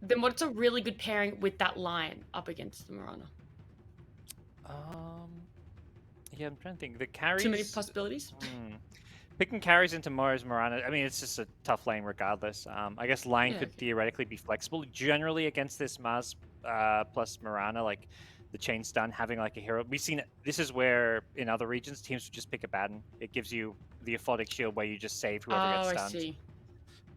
then what's a really good pairing with that Lion up against the Mirana? Yeah, I'm trying to think. The Too many carries. possibilities. Picking carries into Mars Mirana, I mean, it's just a tough lane regardless. I guess Lion Yeah. could Okay. theoretically be flexible. Generally, against this Mars plus Mirana, like the chain stun, having like a hero. We've seen it. This is where in other regions teams would just pick a Baden. It gives you the aphotic shield where you just save whoever Oh, gets I stunned. see.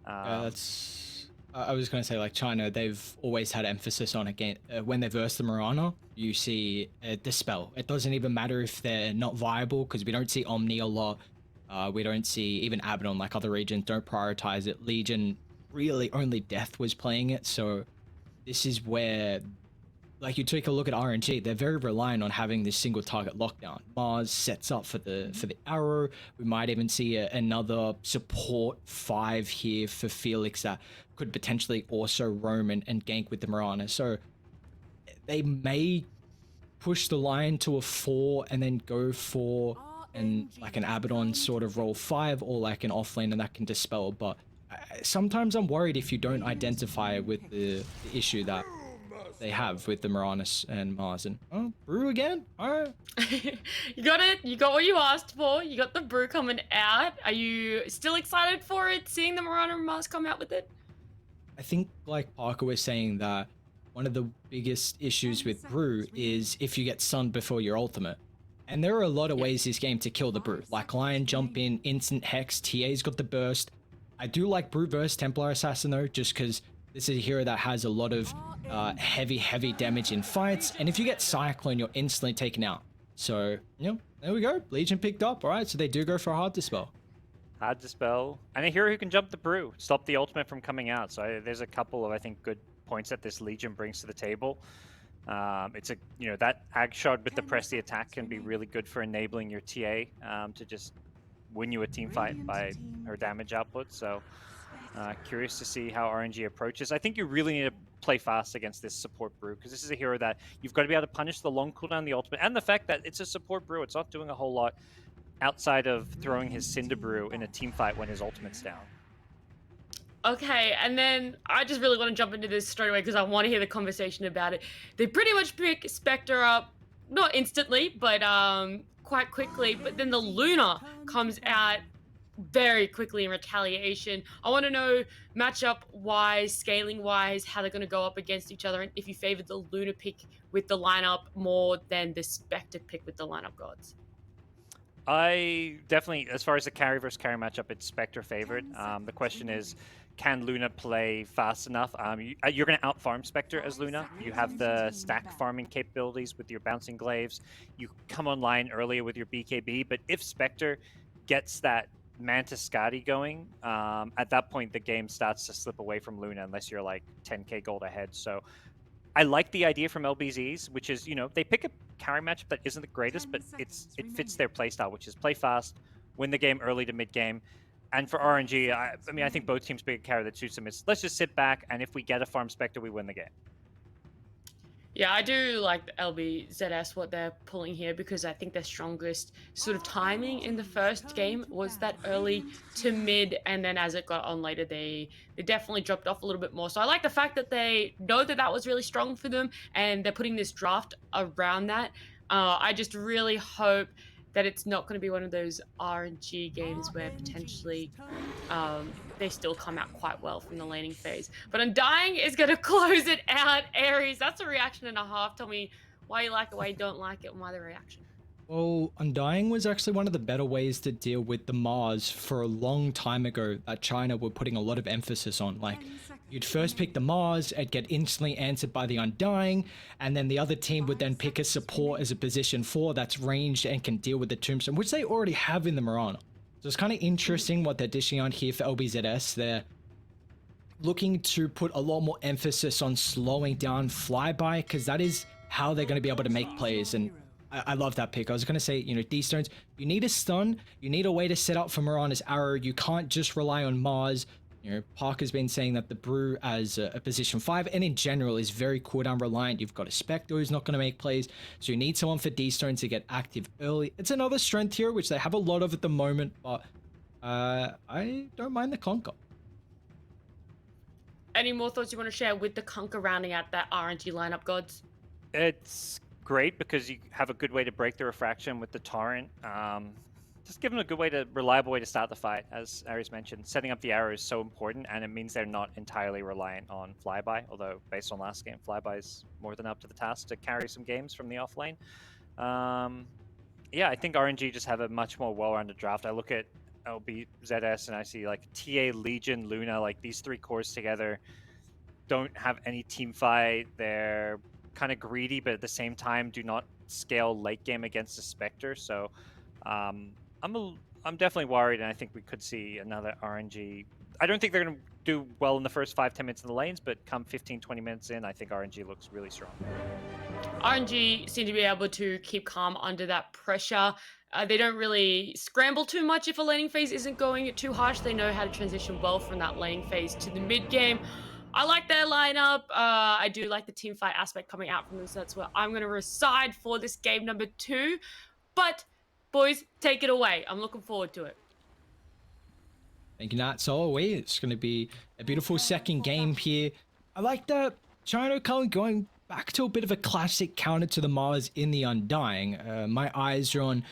Yeah, that's. I was going to say, like, China, they've always had emphasis on, again, when they verse the Mirana, you see Dispel. It doesn't even matter if they're not viable, because we don't see Omni a lot. We don't see even Abaddon, like other regions, don't prioritize it. Legion, really only Death was playing it, so this is where, like, you take a look at RNG, they're very reliant on having this single target lockdown. Mars sets up for the arrow. We might even see another support 5 here for Felix that could potentially also roam and gank with the Mirana. So they may push the line to a 4 and then go for and like an Abaddon sort of roll 5 or like an offlane and that can dispel. But sometimes I'm worried if you don't identify with the issue that they have with the Miranus and Mars. And oh, Brew again? All right. You got it. You got what you asked for. You got the brew coming out. Are you still excited for it? Seeing the Mirana and Mars come out with it? I think, like Parker was saying, that one of the biggest issues with Brew is if you get stunned before your ultimate. And there are a lot of ways this game to kill the Brew. Like Lion jump in, instant Hex, TA's got the burst. I do like Brew versus Templar Assassin though, just because this is a hero that has a lot of heavy damage in fights. And if you get Cyclone, you're instantly taken out. So, you know, there we go. Legion picked up. All right, so they do go for a hard dispel. Hard dispel, and a hero who can jump the brew, stop the ultimate from coming out. So there's a couple of, I think, good points that this Legion brings to the table. It's a, you know, that ag shot with the press the attack can be really good for enabling your TA to just win you a team fight by her damage output. So curious to see how RNG approaches. I think you really need to play fast against this support brew, because this is a hero that you've got to be able to punish the long cooldown, the ultimate, and the fact that it's a support brew. It's not doing a whole lot outside of throwing his Cinder Brew in a team fight when his ultimate's down. Okay, and then I just really want to jump into this straight away because I want to hear the conversation about it. They pretty much pick Spectre up, not instantly, but quite quickly. But then the Luna comes out very quickly in retaliation. I want to know matchup wise, scaling wise, how they're going to go up against each other, and if you favor the Luna pick with the lineup more than the Spectre pick with the lineup gods. I definitely, as far as the carry versus carry matchup, it's Spectre favored. The question is, can Luna play fast enough? You're going to outfarm Spectre as Luna. You have the stack farming capabilities with your bouncing glaives. You come online earlier with your BKB, but if Spectre gets that Mantis Skadi going, at that point the game starts to slip away from Luna unless you're like 10k gold ahead. So I like the idea from LBZs, which is, you know, they pick a carry matchup that isn't the greatest, but it fits their playstyle, which is play fast, win the game early to mid game. And for RNG, I mean, I think both teams pick a carry that suits them. It's let's just sit back, and if we get a farm Spectre, we win the game. Yeah, I do like the LBZS, what they're pulling here, because I think their strongest sort of timing in the first game was that early to mid, and then as it got on later, they definitely dropped off a little bit more. So I like the fact that they know that that was really strong for them, and they're putting this draft around that. I just really hope that it's not going to be one of those RNG games where potentially they still come out quite well from the laning phase. But Undying is going to close it out. Aries, that's a reaction and a half. Tell me why you like it, why you don't like it, and why the reaction. Well, Undying was actually one of the better ways to deal with the Mars for a long time ago that China were putting a lot of emphasis on. Like, you'd first pick the Mars, it'd get instantly answered by the Undying, and then the other team would then pick a support as a position 4 that's ranged and can deal with the Tombstone, which they already have in the Mirana. So it's kind of interesting what they're dishing on here for LBZS. They're looking to put a lot more emphasis on slowing down flyby, because that is how they're going to be able to make plays. And I love that pick. I was going to say, you know, D-Stones, you need a stun, you need a way to set up for Mirana's arrow. You can't just rely on Mars. You know, Parker's been saying that the Brew as a position 5 and in general is very cooldown reliant. You've got a Spectre who's not going to make plays, so you need someone for D-Stones to get active early. It's another strength here, which they have a lot of at the moment, but I don't mind the Conquer. Any more thoughts you want to share with the Kunkka rounding out that RNG lineup, GoDz? It's great because you have a good way to break the refraction with the torrent. Just give them a good way to, reliable way to start the fight. As Aries mentioned, setting up the arrow is so important, and it means they're not entirely reliant on flyby. Although based on last game, flyby is more than up to the task to carry some games from the off lane. Yeah, I think RNG just have a much more well-rounded draft. I look at LBZS and I see like TA, Legion, Luna, like these three cores together don't have any team fight. They're kind of greedy, but at the same time do not scale late game against the Spectre. So I'm definitely worried, and I think we could see another RNG. I don't think they're going to do well in the first 5-10 minutes in the lanes, but come 15-20 minutes in, I think RNG looks really strong. RNG seem to be able to keep calm under that pressure. They don't really scramble too much if a laning phase isn't going too harsh. They know how to transition well from that laning phase to the mid game. I like their lineup. I do like the team fight aspect coming out from them, so that's where I'm going to reside for this game number 2. But, boys, take it away. I'm looking forward to it. Thank you, Nat. So away. It's going to be a beautiful second game here. I like that China Cullen going back to a bit of a classic counter to the Mars in the Undying. My eyes are on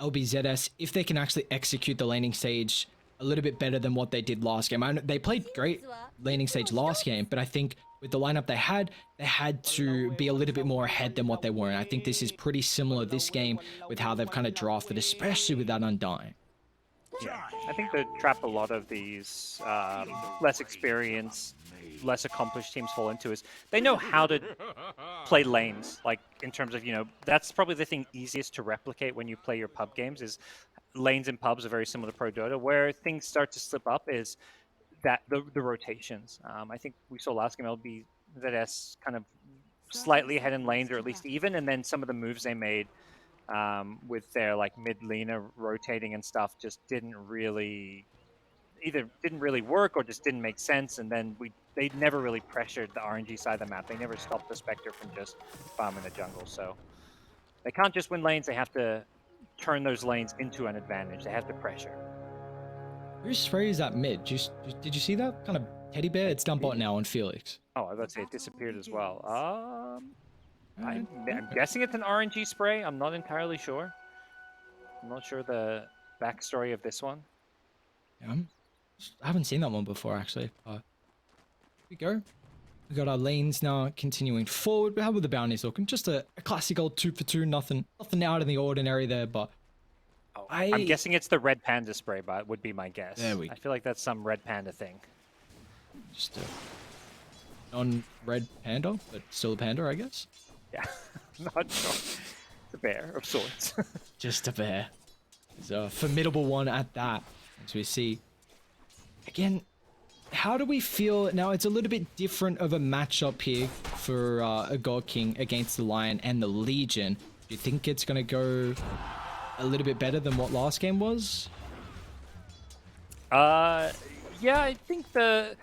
LBZS if they can actually execute the laning stage a little bit better than what they did last game. I know they played great laning stage last game, but I think with the lineup they had to be a little bit more ahead than what they were. And I think this is pretty similar this game with how they've kind of drafted, especially with that Undying. Yeah, I think the trap a lot of these less experienced, less accomplished teams fall into is they know how to play lanes. Like in terms of, that's probably the thing easiest to replicate when you play your pub games is lanes in pubs are very similar to Pro Dota. Where things start to slip up is that the rotations. I think we saw last game LBZS kind of slightly ahead in lanes or at least even, and then some of the moves they made with their like mid laner rotating and stuff just didn't really work or just didn't make sense. And then they never really pressured the RNG side of the map. They never stopped the Spectre from just farming the jungle. So they can't just win lanes. They have to turn those lanes into an advantage. They have to pressure. Whose spray is that mid? Did you see that kind of teddy bear? It's done bot now on Felix. Oh, I was about to say it disappeared as well. I'm guessing it's an RNG spray. I'm not entirely sure. I'm not sure the backstory of this one. Yeah, I haven't seen that one before actually. Here we go. We got our lanes now continuing forward. How about the bounties looking? Just a classic old 2 for 2. Nothing out of the ordinary there, but I'm guessing it's the red panda spray, but would be my guess. There we go. I feel like that's some red panda thing. Just a non-red panda, but still a panda, I guess. Yeah, not sure. It's a bear of sorts. Just a bear. It's a formidable one at that. As we see, again, how do we feel now? It's a little bit different of a matchup here for a God King against the Lion and the Legion. Do you think it's going to go a little bit better than what last game was? Yeah, I think at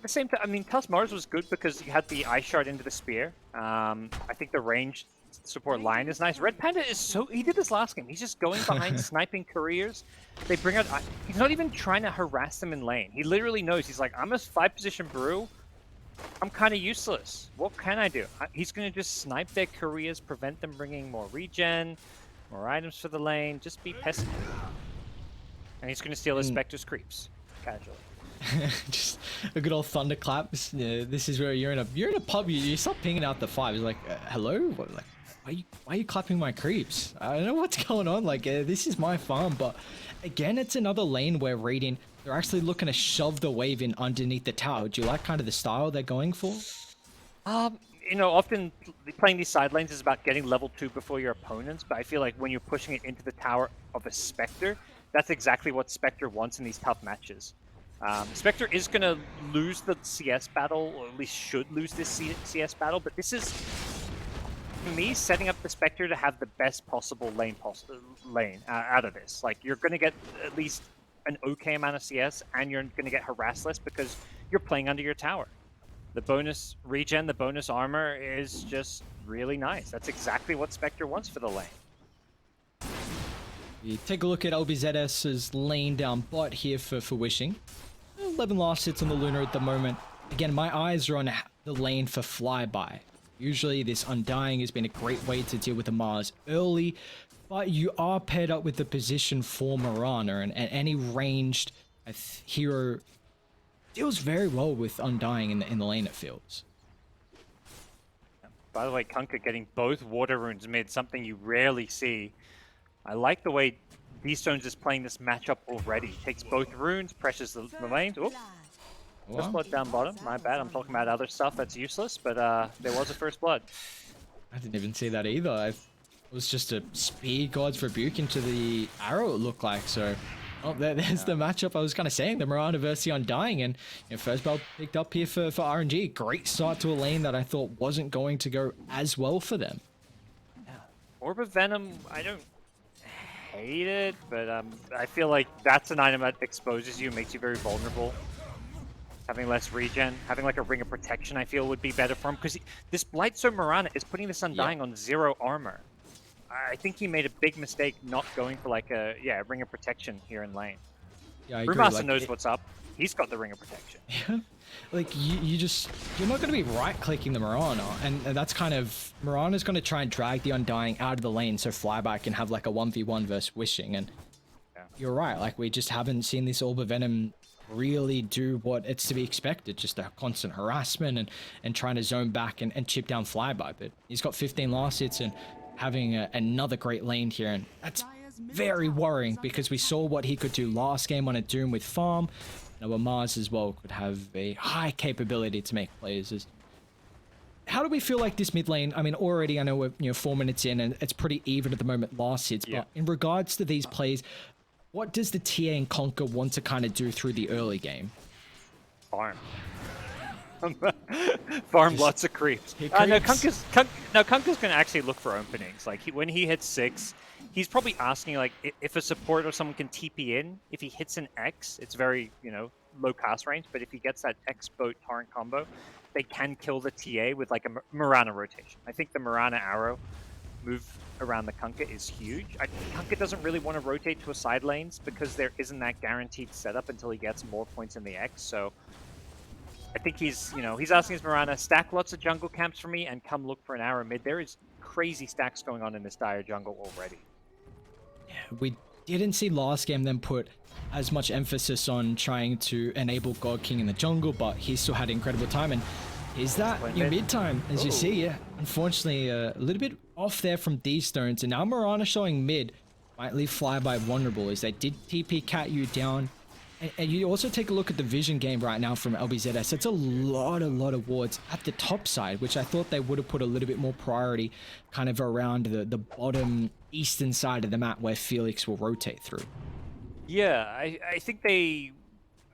the same time, I mean, Tusk Mars was good because you had the ice shard into the spear. I think the range support line is nice. Red Panda is he did this last game. He's just going behind sniping careers. They bring out, he's not even trying to harass them in lane. He literally knows, he's like, I'm a 5-position brew. I'm kind of useless. What can I do? He's going to just snipe their careers, prevent them bringing more regen, more items for the lane, just be pesky. And he's going to steal his Spectre's creeps. Casually. Just a good old thunderclap. This is where you're in a pub. You stop pinging out the 5. It's like, hello. What, like, why are you clapping my creeps? I don't know what's going on. Like, this is my farm. But again, it's another lane where Radiant, they're actually looking to shove the wave in underneath the tower. Do you like kind of the style they're going for? Often playing these side lanes is about getting level 2 before your opponents. But I feel like when you're pushing it into the tower of a Spectre, that's exactly what Spectre wants in these tough matches. Spectre is going to lose the CS battle, or at least should lose this CS battle, but this is, for me, setting up the Spectre to have the best possible lane out of this. Like, you're going to get at least an okay amount of CS, and you're going to get harassed less because you're playing under your tower. The bonus regen, the bonus armor is just really nice. That's exactly what Spectre wants for the lane. You take a look at LBZS's lane down bot here for Wishing. 11 last hits on the Luna at the moment. again, my eyes are on the lane for flyby. Usually this Undying has been a great way to deal with the Mars early, but you are paired up with the position for Mirana, and any ranged hero deals very well with Undying in the lane, it feels. By the way, Kunkka getting both water runes mid, something you rarely see. I like the way D-Stones is playing this matchup already. Takes both runes, pressures the lanes. Oop. First blood down bottom. My bad. I'm talking about other stuff that's useless, but there was a first blood. I didn't even see that either. It was just a spear God's Rebuke into the arrow, it looked like. So, oh, there's the matchup I was kind of saying, the Mirana versus the Undying. And first bell picked up here for RNG. Great start to a lane that I thought wasn't going to go as well for them. Yeah. Orb of Venom, I don't hate it, but I feel like that's an item that exposes you, makes you very vulnerable. Having less regen, having like a Ring of Protection, I feel would be better for him, because this Blightstone Mirana is putting this Undying on 0 armor. I think he made a big mistake not going for like a Ring of Protection here in lane. Yeah, I agree. Brewmaster knows what's up. He's got the Ring of Protection. Yeah. Like you're not going to be right clicking the Mirana, and that's kind of Mirana's going to try and drag the Undying out of the lane so Flyby can have like a 1v1 versus Wishing. And you're right, like we just haven't seen this Orb of Venom really do what it's to be expected, just a constant harassment and trying to zone back and chip down Flyby. But he's got 15 last hits and having another great lane here, and that's very worrying because we saw what he could do last game on a Doom with farm. Now Mars as well could have a high capability to make plays. How do we feel like this mid lane? I mean, already I know we're 4 minutes in and it's pretty even at the moment last hits, but in regards to these plays, what does the TA and Conquer want to kind of do through the early game? Farm. Farm lots of creeps. No, Kunkka's going to actually look for openings. Like when he hits 6, he's probably asking like if a support or someone can TP in. If he hits an X, it's very low cast range. But if he gets that X boat torrent combo, they can kill the TA with like a Mirana rotation. I think the Mirana arrow move around the Kunkka is huge. Kunkka doesn't really want to rotate to a side lanes because there isn't that guaranteed setup until he gets more points in the X. So I think he's asking his Mirana, stack lots of jungle camps for me and come look for an arrow mid. There is crazy stacks going on in this dire jungle already. Yeah, we didn't see last game them put as much emphasis on trying to enable God King in the jungle, but he still had incredible time. And is that your mid time, as you see? Yeah, unfortunately, a little bit off there from D-Stones. And now Mirana showing mid might leave Flyby vulnerable as they did TP Cat you down. And you also take a look at the vision game right now from LBZS. It's a lot of wards at the top side, which I thought they would have put a little bit more priority kind of around the bottom eastern side of the map where Felix will rotate through. Yeah, I think they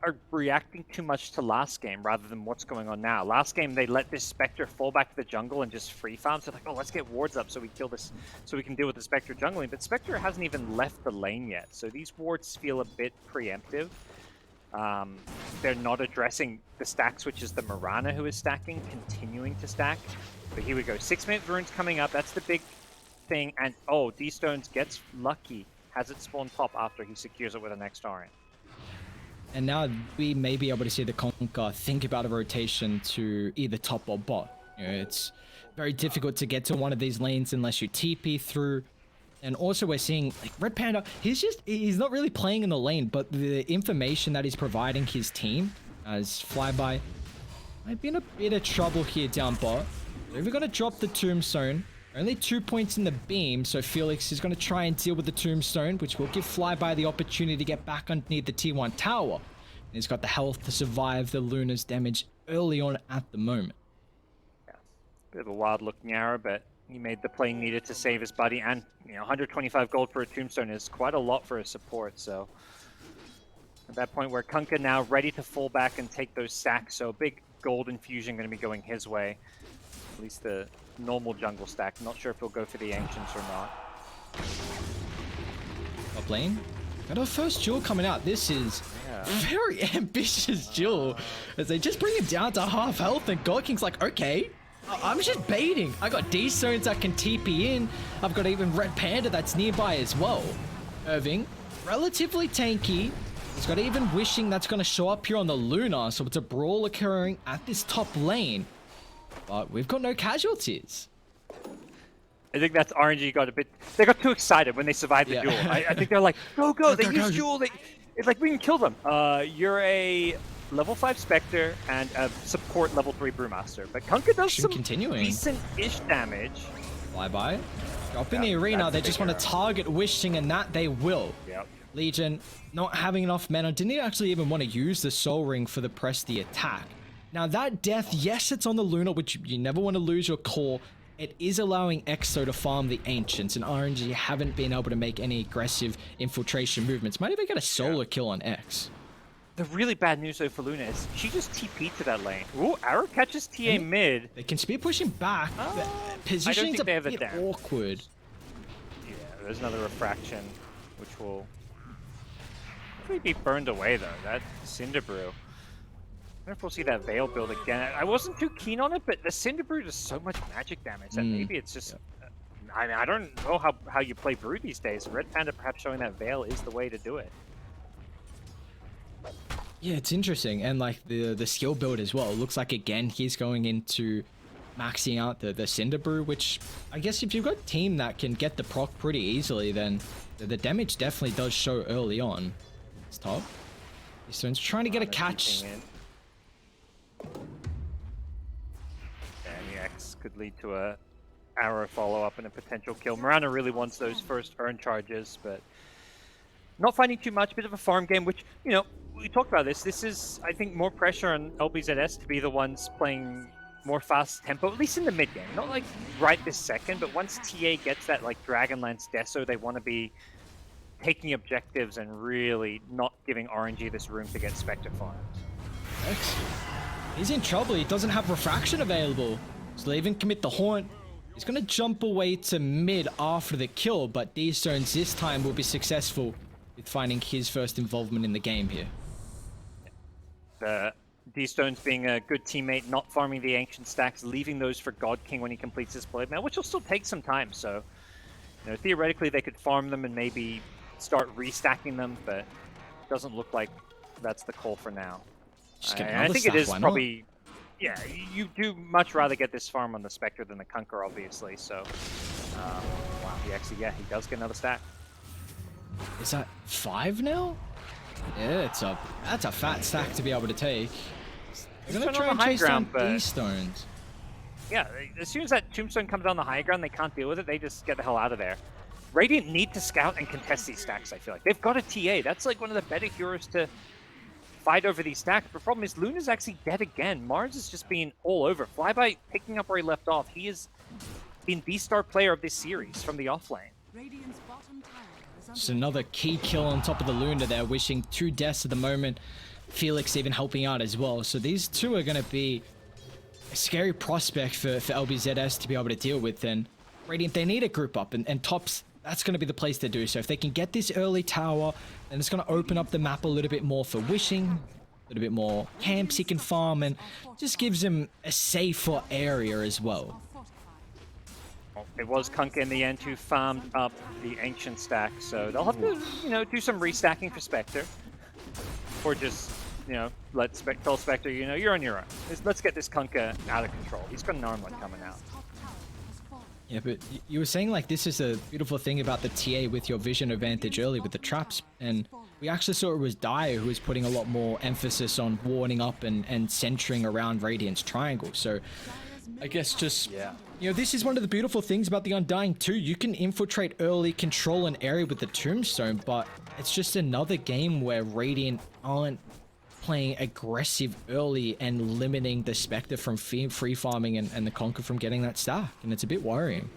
are reacting too much to last game rather than what's going on now. Last game, they let this Spectre fall back to the jungle and just free farm. So like, oh, let's get wards up so we kill this, so we can deal with the Spectre jungling. But Spectre hasn't even left the lane yet. So these wards feel a bit preemptive. They're not addressing the stacks, which is the Mirana who is stacking, continuing to stack. But here we go. 6-minute runes coming up. That's the big thing. And oh, D-Stones gets lucky. Has it spawn top after he secures it with an next torrent. And now we may be able to see the Conquer think about a rotation to either top or bot. It's very difficult to get to one of these lanes unless you TP through. And also we're seeing like Red Panda, he's not really playing in the lane, but the information that he's providing his team as Flyby might be in a bit of trouble here down bot. They're going to drop the Tombstone. Only 2 points in the beam, so Felix is going to try and deal with the Tombstone, which will give Flyby the opportunity to get back underneath the T1 tower. And he's got the health to survive the Luna's damage early on at the moment. Yeah, bit of a wild looking arrow, but he made the play needed to save his buddy, and 125 gold for a Tombstone is quite a lot for a support. So at that point where Kunkka now ready to fall back and take those sacks, so a big gold infusion going to be going his way. At least the normal jungle stack. Not sure if he'll go for the Ancients or not. Top lane. Got our first duel coming out. This is very ambitious duel as they just bring him down to half health, and God King's like, okay, I'm just baiting. I got D-Stones that can TP in. I've got even Red Panda that's nearby as well. Irving, relatively tanky. He's got even Wishing that's going to show up here on the Luna, so it's a brawl occurring at this top lane. But we've got no casualties. I think that's RNG got a bit... They got too excited when they survived the duel. I think they're like, go, they used duel. It's like, we can kill them. You're a level 5 Spectre and a support level 3 Brewmaster. But Kunkka does some decent-ish damage. Flyby. Drop in the arena, they just want to target Wishing, and that they will. Yep. Legion not having enough mana, didn't actually even want to use the Soul Ring for the press the attack. Now that death, yes, it's on the Luna, which you never want to lose your core. It is allowing EXO to farm the Ancients, and RNG haven't been able to make any aggressive infiltration movements. Might even get a solo kill on X. The really bad news though for Luna is she just TP'd to that lane. Ooh, arrow catches TA mid. They can spear pushing back. Positioning's a bit awkward. Yeah, there's another refraction, which will be burned away though. That Cinder Brew. I wonder if we'll see that Veil build again. I wasn't too keen on it, but the Cinder Brew does so much magic damage that maybe it's just... I mean, I don't know how you play Brew these days. Red Panda perhaps showing that Veil is the way to do it. Yeah, it's interesting. And like the skill build as well. It looks like again he's going into maxing out the Cinder Brew, which I guess if you've got a team that can get the proc pretty easily, then the damage definitely does show early on. It's top. Eastern's trying to get a catch. And the X could lead to a arrow follow-up and a potential kill. Mirana really wants those first earn charges, but not finding too much. Bit of a farm game, which, you know, we talked about this. This is, I think, more pressure on LBZS to be the ones playing more fast tempo, at least in the mid game. Not like right this second, but once TA gets that like Dragonlance Deso, they want to be taking objectives and really not giving RNG this room to get Spectre farmed. X. He's in trouble. He doesn't have refraction available. So they even commit the haunt. He's going to jump away to mid after the kill, but D-Stones this time will be successful with finding his first involvement in the game here. D-Stones being a good teammate, not farming the ancient stacks, leaving those for God King when he completes his blade mail, which will still take some time. So, you know, theoretically they could farm them and maybe start restacking them, but it doesn't look like that's the call for now. I think it is probably... Yeah, you do much rather get this farm on the Spectre than the Kunkka, obviously, so... wow, he actually, yeah, he does get another stack. Is that 5 now? Yeah, that's a fat stack to be able to take. They're gonna try and chase down D-Stones. Yeah, as soon as that Tombstone comes on the high ground, they can't deal with it, they just get the hell out of there. Radiant need to scout and contest these stacks, I feel like. They've got a TA, that's like one of the better heroes to fight over these stacks. The problem is Luna's actually dead again. Mars has just been all over. Flyby picking up where he left off. He has been the star player of this series from the offlane. Just another key kill on top of the Luna there, wishing 2 deaths at the moment. Felix even helping out as well. So these two are going to be a scary prospect for LBZS to be able to deal with. And Radiant, they need a group up, and tops, that's going to be the place to do so. If they can get this early tower, then it's going to open up the map a little bit more for Wishing, a little bit more camps he can farm, and just gives him a safer area as well. It was Kunkka in the end who farmed up the Ancient stack, so they'll have to, you know, do some restacking for Spectre. Or just, you know, tell Spectre, you know, you're on your own. Let's get this Kunkka out of control. He's got an armlet coming out. Yeah, but you were saying like this is a beautiful thing about the TA with your vision advantage early with the traps, and we actually saw it was Dire who was putting a lot more emphasis on warding up and centering around Radiant's triangle. So I guess just, you know, this is one of the beautiful things about the Undying too. You can infiltrate early, control an area with the Tombstone, but it's just another game where Radiant aren't playing aggressive early and limiting the Spectre from free farming and the Conquer from getting that stack, and it's a bit worrying.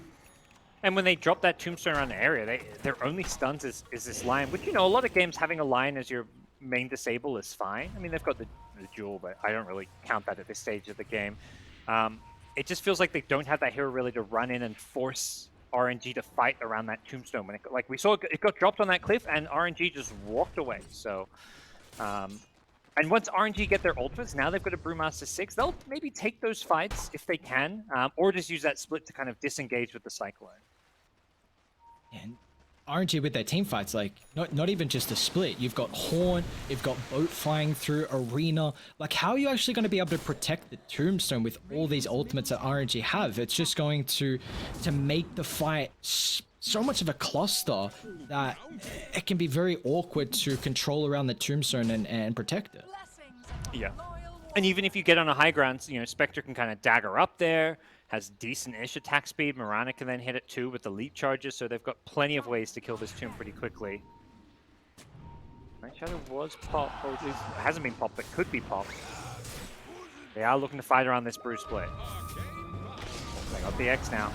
And when they drop that Tombstone around the area, their only stuns is this Lion, which, you know, a lot of games having a Lion as your main disable is fine. I mean, they've got the Jewel, but I don't really count that at this stage of the game. It just feels like they don't have that hero really to run in and force RNG to fight around that Tombstone. When like we saw, it got dropped on that cliff, and RNG just walked away. So, and once RNG get their ultimates, now they've got a Brewmaster 6. They'll maybe take those fights if they can, or just use that split to kind of disengage with the Cyclone. And RNG with their team fights, like not even just a split. You've got Horn, you've got Boat flying through Arena. Like, how are you actually going to be able to protect the Tombstone with all these ultimates that RNG have? It's just going to make the fight so much of a cluster that it can be very awkward to control around the Tombstone and protect it. Yeah. And even if you get on a high ground, you know, Spectre can kind of dagger up there, has decent-ish attack speed. Mirana can then hit it too with the leap charges, so they've got plenty of ways to kill this tomb pretty quickly. Night Shadow was popped, or at least it hasn't been popped, but could be popped. They are looking to fight around this Bruce split. They got the X now.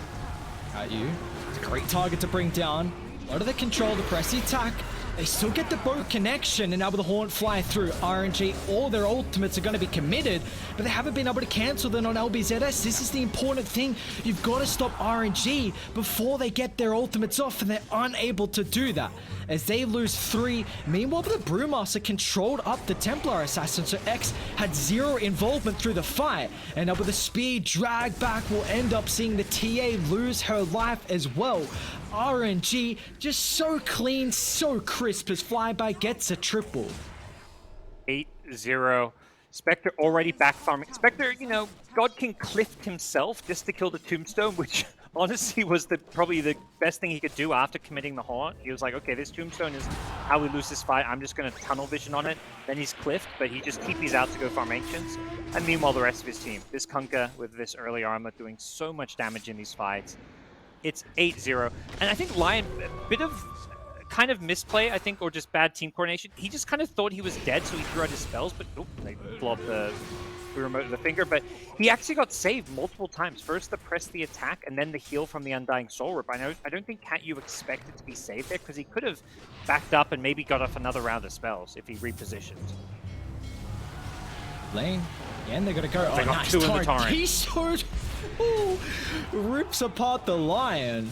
At you. It's a great target to bring down. A lot of the control, the press the attack. They still get the boat connection, and now with the Horn fly through, RNG, all their ultimates are going to be committed, but they haven't been able to cancel them on LBZS. This is the important thing. You've got to stop RNG before they get their ultimates off, and they're unable to do that as they lose 3. Meanwhile, the Brewmaster controlled up the Templar Assassin, so X had 0 involvement through the fight, and with the speed drag back, we'll end up seeing the TA lose her life as well. RNG just so clean, so crisp as Flyby gets a triple. 8-0. Spectre already back farming. Spectre, you know, God King cliffed himself just to kill the Tombstone, which honestly was probably the best thing he could do after committing the haunt. He was like, okay, this Tombstone is how we lose this fight. I'm just going to tunnel vision on it. Then he's cliffed, but he just TP's out to go farm Ancients. And meanwhile, the rest of his team. This Kunkka with this early armor doing so much damage in these fights. It's 8-0. And I think Lion, a bit of kind of misplay, I think, or just bad team coordination. He just kind of thought he was dead, so he threw out his spells, but oh, they blobbed the remote of the finger. But he actually got saved multiple times. First the press the attack, and then the heal from the Undying Soul Rip. I don't think you expected to be saved there, because he could have backed up and maybe got off another round of spells if he repositioned. Lane, again, they're going to go. They got nice 2 in the torrent. torrent. He's so... Ooh, rips apart the Lion.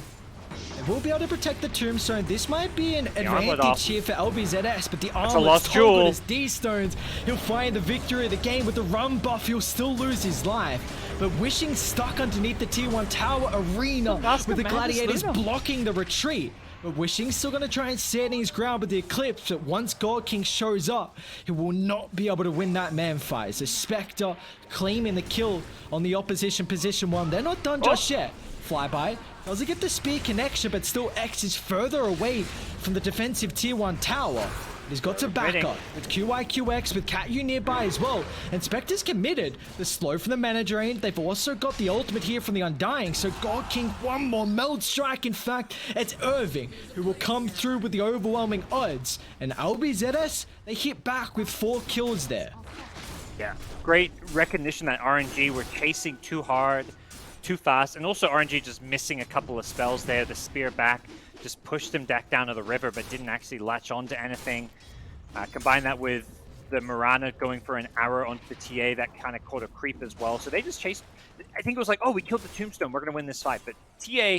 They will be able to protect the Tombstone. This might be an advantage here for LBZS, but the armlet's toggled as D-Stones. He'll find the victory of the game with the run buff. He'll still lose his life. But Wishing stuck underneath the T1 tower Arena with the Gladiators blocking the retreat. But Wishing's still going to try and stand his ground with the Eclipse, but once God King shows up, he will not be able to win that man fight. So Spectre claiming the kill on the opposition position 1. They're not done just yet. Flyby doesn't get the spear connection, but still X is further away from the defensive tier 1 tower. He's got to back up with QIQX, with Cat U nearby as well. And Spectre's committed. The slow from the manager ain't. They've also got the ultimate here from the Undying. So God King, one more meld strike. In fact, it's Irving who will come through with the overwhelming odds. And LBZS, they hit back with 4 kills there. Yeah, great recognition that RNG were chasing too hard, too fast. And also RNG just missing a couple of spells there. The spear back just pushed him back down to the river, but didn't actually latch onto anything. Combine that with the Mirana going for an arrow onto the TA, that kind of caught a creep as well. So they just chased. I think it was like, oh, we killed the Tombstone, we're going to win this fight. But TA,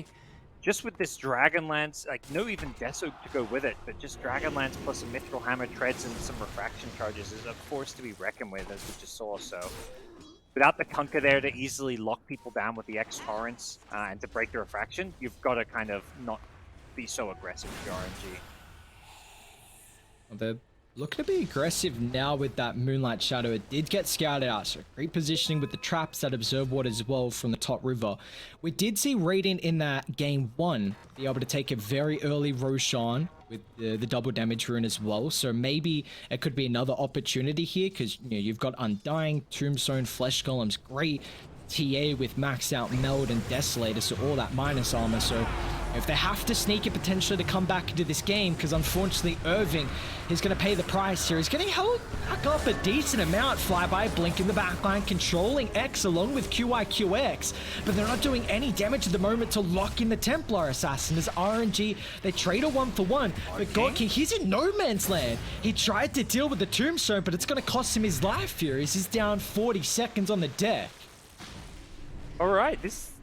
just with this Dragonlance, like no even Deso to go with it, but just Dragonlance plus a Mithril Hammer, Treads, and some Refraction charges is a force to be reckoned with, as we just saw. So without the Kunkka there to easily lock people down with the X Torrents and to break the Refraction, you've got to kind of not be so aggressive with your RNG. Well, they're looking to be aggressive now with that Moonlight Shadow. It did get scouted out, so great positioning with the traps that observe water as well from the top river. We did see Radiant in that game 1 be able to take a very early Roshan with the double damage rune as well, so maybe it could be another opportunity here, because you know, you've got Undying, Tombstone, Flesh Golems, great TA with maxed out Meld and Desolator, so all that minus armor. So if they have to sneak it potentially to come back into this game, because unfortunately Irving is going to pay the price here. He's getting held back up a decent amount. Flyby blinking the backline, controlling X along with QIQX, but they're not doing any damage at the moment to lock in the Templar Assassin. As RNG, they trade a 1-for-1, but God King, he's in no man's land. He tried to deal with the Tombstone, but it's going to cost him his life here. He's down 40 seconds on the deck. All right, this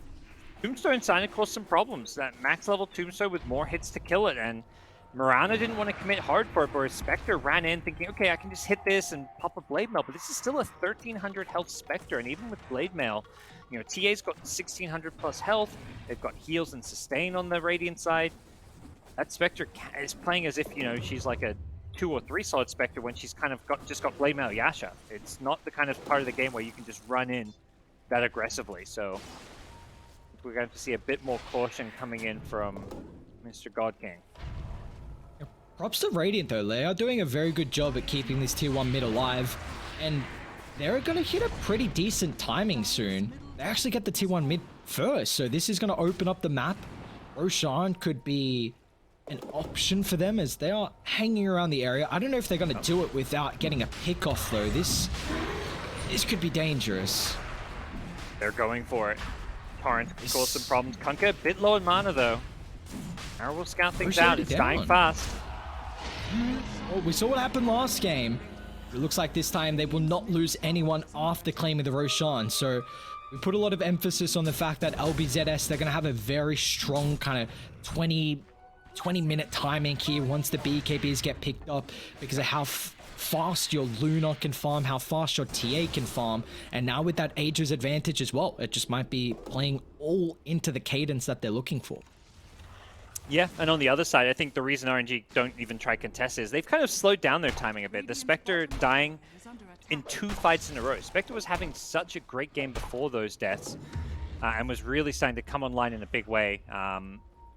Tombstone sign caused some problems. That max level Tombstone with more hits to kill it, and Mirana didn't want to commit hard for it, whereas Spectre ran in thinking, okay, I can just hit this and pop a Blade Mail, but this is still a 1300 health Spectre, and even with Blade Mail, you know, TA's got 1600 plus health, they've got heals and sustain on the Radiant side. that Spectre is playing as if, you know, she's like a 2 or 3 solid Spectre when she's kind of just got Blade Mail Yasha. It's not the kind of part of the game where you can just run in that aggressively. So we're going to see a bit more caution coming in from Mr. God King. Props to Radiant though, they are doing a very good job at keeping this tier 1 mid alive, and they're going to hit a pretty decent timing soon. They actually get the tier 1 mid first, so this is going to open up the map. Roshan could be an option for them as they are hanging around the area. I don't know if they're going to do it without getting a pick off though. This could be dangerous. They're going for it. Torrent can cause some problems. Kunkka a bit low in mana though. Arrow will scout things out. It's dying fast. Well, we saw what happened last game. It looks like this time they will not lose anyone after claiming the Roshan. So we put a lot of emphasis on the fact that LBZS, they're going to have a very strong kind of 20-minute timing here once the BKBs get picked up because of how fast your Luna can farm, how fast your TA can farm. And now with that Aegis advantage as well, it just might be playing all into the cadence that they're looking for. Yeah, and on the other side, I think the reason RNG don't even try contest is they've kind of slowed down their timing a bit. The Spectre dying in 2 fights in a row. Spectre was having such a great game before those deaths and was really starting to come online in a big way.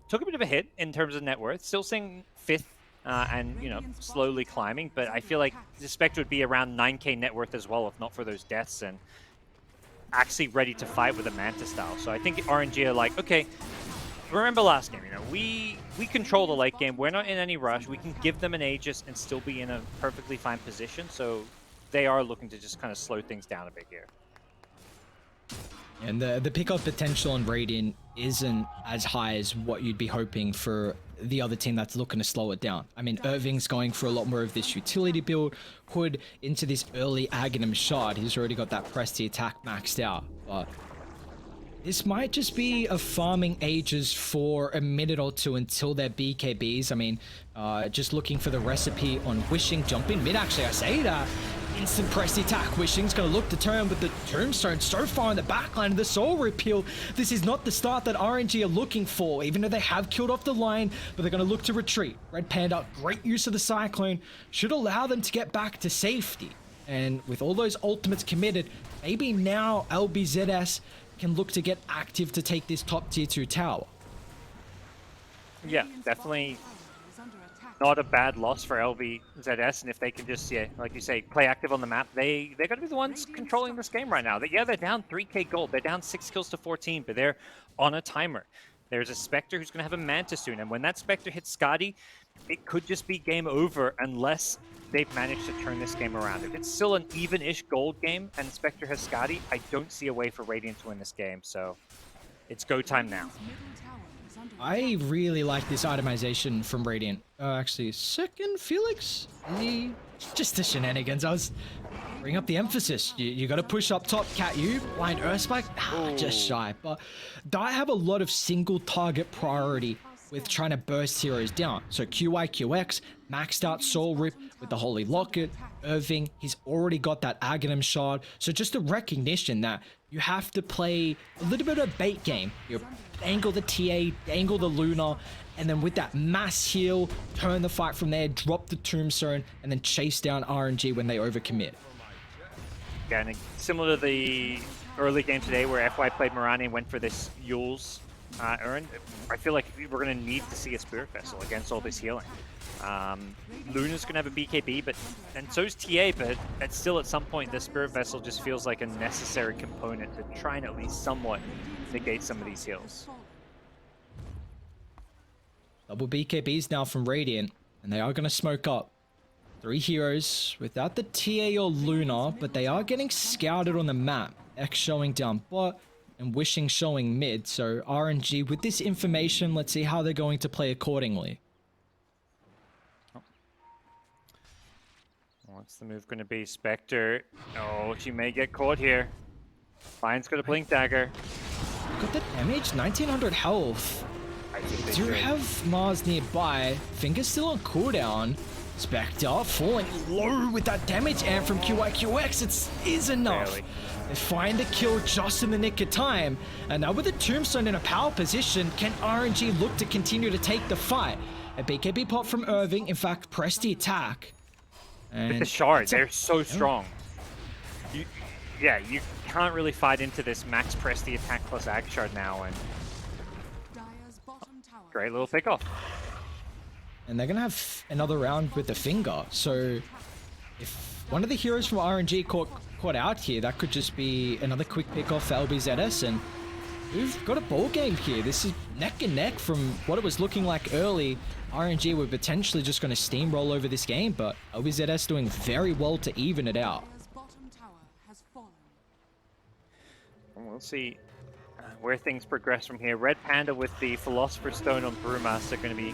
Took a bit of a hit in terms of net worth, still seeing 5th and, you know, slowly climbing, but I feel like the Spectre would be around 9k net worth as well if not for those deaths and actually ready to fight with a Manta style. So I think RNG are like, okay, remember last game, you know, we control the late game. We're not in any rush. We can give them an Aegis and still be in a perfectly fine position. So they are looking to just kind of slow things down a bit here. And the pickup potential on Radiant isn't as high as what you'd be hoping for the other team that's looking to slow it down. I mean, Irving's going for a lot more of this utility build, Hood into this early Aghanim shard. He's already got that press to attack maxed out, but this might just be a farming Aegis for a minute or two until their BKBs. I mean, just looking for the recipe on Wishing jumping mid. Actually, I say that. Instant press attack. Wishing's going to look to turn, but the Tombstone so far in the backline of the Soul Repeal. This is not the start that RNG are looking for, even though they have killed off the line, but they're going to look to retreat. Red Panda, great use of the Cyclone, should allow them to get back to safety. And with all those ultimates committed, maybe now LBZS can look to get active to take this top tier 2 tower. Yeah, definitely not a bad loss for LBZS, and if they can just, yeah, like you say, play active on the map, they're going to be the ones controlling this game right now. They're down 3k gold, they're down 6 kills to 14, but they're on a timer. There's a Spectre who's going to have a Manta soon, and when that Spectre hits Skadi, it could just be game over unless they've managed to turn this game around. If it's still an even-ish gold game and Spectre has Skadi, I don't see a way for Radiant to win this game, so it's go time now. I really like this itemization from Radiant. Actually, second Felix? Just the shenanigans. I was bring up the emphasis. You got to push up top, Cat U. Blind Earthspike? Just shy. But I have a lot of single target priority with trying to burst heroes down. So QI, QX, maxed out Soul Rip with the Holy Locket. Irving, he's already got that Aghanim Shard. So just a recognition that you have to play a little bit of a bait game. You angle the TA, angle the Luna, and then with that mass heal, turn the fight from there, drop the Tombstone, and then chase down RNG when they overcommit. Yeah, and similar to the early game today where FY played Mirani and went for this Yule's Urn, I feel like we're going to need to see a Spirit Vessel against all this healing. Luna's going to have a BKB, and so's TA, but still at some point the Spirit Vessel just feels like a necessary component to try and at least somewhat negate some of these heals. Double BKBs now from Radiant, and they are going to smoke up. 3 heroes without the TA or Luna, but they are getting scouted on the map. X showing down bot, and Wishing showing mid. So RNG, with this information, let's see how they're going to play accordingly. What's the move going to be? Spectre. Oh, she may get caught here. Fine's got a Blink Dagger. Got the damage, 1900 health. I think they Do should. have Mars nearby. Finger's still on cooldown. Spectre falling low with that damage, and from QIQX, it is enough. Barely. They find the kill just in the nick of time. And now with the Tombstone in a power position, can RNG look to continue to take the fight? A BKB pop from Irving. In fact, press the attack. And With the shard, it's a- they're so strong. Yeah, you can't really fight into this max press the attack plus ag shard now, and great little pick off. And they're gonna have another round with the finger. So if one of the heroes from RNG caught out here, that could just be another quick pick off for LBZS, and we've got a ball game here. This is neck and neck from what it was looking like early. RNG were potentially just going to steamroll over this game, but LBZS doing very well to even it out. We'll see where things progress from here. Red Panda with the Philosopher's Stone on Brewmaster are going to be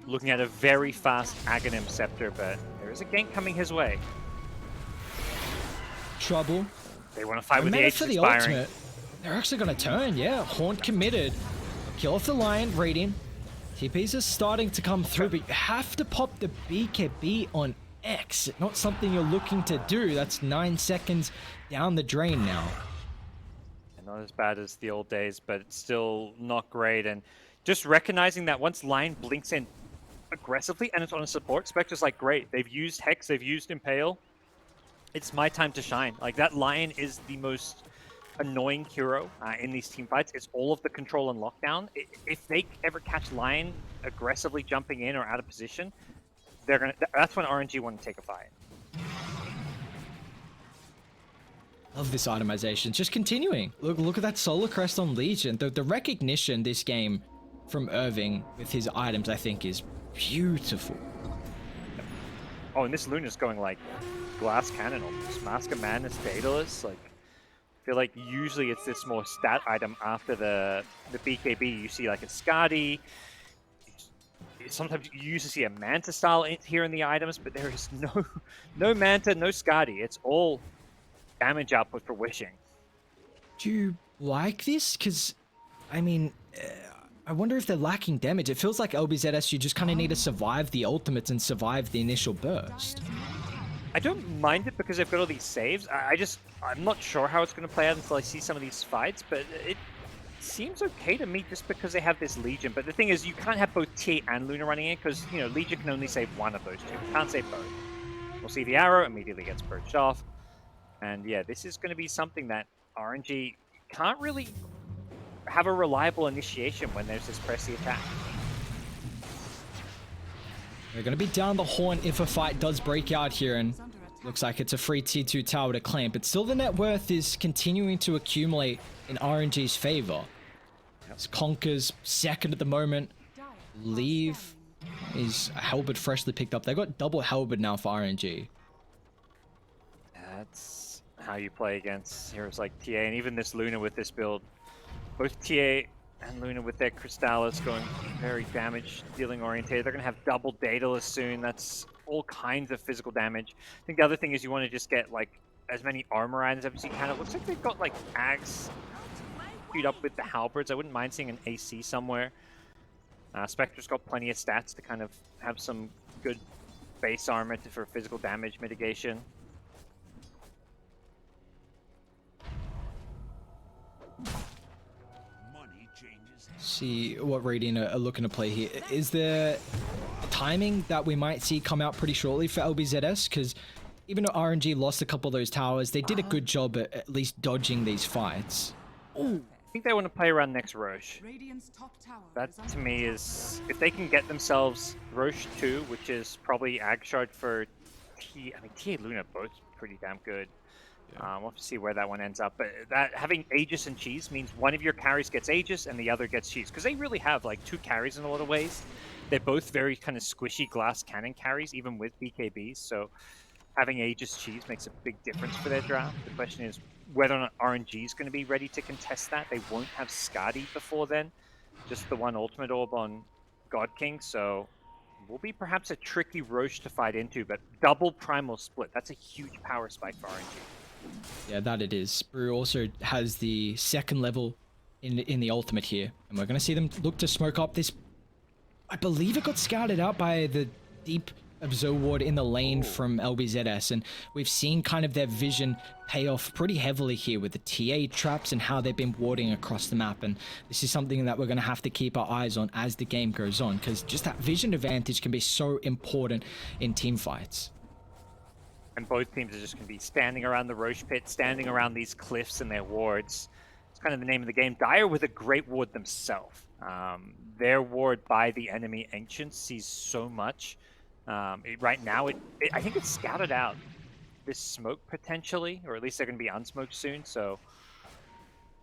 looking at a very fast Aghanim Scepter, but there is a gank coming his way. Trouble. They want to fight with the Meta Aegis for the expiring. ultimate. They're actually going to turn, yeah. Haunt committed. Kill off the Lion, Radiant. TPs are starting to come through, but you have to pop the BKB on X. Not something you're looking to do. That's 9 seconds down the drain now. Not as bad as the old days, but it's still not great. And just recognizing that once Lion blinks in aggressively and it's on a support, Spectre's like, great, they've used Hex, they've used Impale. It's my time to shine. Like, that Lion is the most annoying hero in these team fights. It's all of the control and lockdown. If they ever catch Lion aggressively jumping in or out of position, they're gonna. That's when RNG want to take a fight. Love this itemization. Just continuing. Look at that Solar Crest on Legion. The recognition this game from Irving with his items, I think, is beautiful. Oh, and this Luna's going like Glass Cannon almost. Mask of Madness, Daedalus. Like, I feel like usually it's this more stat item after the BKB. You see like a Skadi. Sometimes you usually see a Manta style here in the items, but there is no Manta, no Skadi. It's all damage output for Wishing. Do you like this? Because, I mean, I wonder if they're lacking damage. It feels like LBZS, you just kind of need to survive the ultimates and survive the initial burst. I don't mind it because they've got all these saves. I'm not sure how it's going to play out until I see some of these fights, but it seems okay to me just because they have this Legion. But the thing is, you can't have both TA and Luna running in because, you know, Legion can only save one of those two. You can't save both. We'll see the arrow immediately gets purged off. And yeah, this is going to be something that RNG can't really have a reliable initiation when there's this pressy attack. They're going to be down the horn if a fight does break out here, and looks like it's a free T2 tower to claim, but still the net worth is continuing to accumulate in RNG's favor. As Conker's second at the moment. Leave is a Halberd freshly picked up. They got double Halberd now for RNG. That's how you play against heroes like TA, and even this Luna with this build. Both TA and Luna with their Crystallis going very damage dealing oriented. They're going to have double Daedalus soon. That's all kinds of physical damage. I think the other thing is you want to just get like as many armor items as you can. It looks like they've got like Ags queued up with the Halberds. I wouldn't mind seeing an AC somewhere. Spectre's got plenty of stats to kind of have some good base armor for physical damage mitigation. See what Radiant are looking to play here. Is there timing that we might see come out pretty shortly for LBZS? Because even though RNG lost a couple of those towers, they did a good job at least dodging these fights. Ooh. I think they want to play around next Roche. That to me is, if they can get themselves Roche 2, which is probably Agshard for TA Luna both pretty damn good. Yeah. We'll have to see where that one ends up. But that having Aegis and Cheese means one of your carries gets Aegis and the other gets Cheese. Because they really have like two carries in a lot of ways. They're both very kind of squishy glass cannon carries, even with BKBs. So having Aegis Cheese makes a big difference for their draft. The question is whether or not RNG is going to be ready to contest that. They won't have Skadi before then. Just the one Ultimate Orb on God King. So will be perhaps a tricky Roche to fight into. But double Primal Split. That's a huge power spike for RNG. Yeah, that it is. Brew also has the second level in the ultimate here, and we're going to see them look to smoke up this. I believe it got scouted out by the deep Observer Ward in the lane from LBZS, and we've seen kind of their vision pay off pretty heavily here with the TA traps and how they've been warding across the map. And this is something that we're going to have to keep our eyes on as the game goes on, because just that vision advantage can be so important in team fights. And both teams are just going to be standing around the Roche pit, standing around these cliffs and their wards. It's kind of the name of the game. Dire with a great ward themselves. Their ward by the enemy Ancient sees so much. Right now, I think it's scouted out this smoke potentially, or at least they're going to be unsmoked soon. So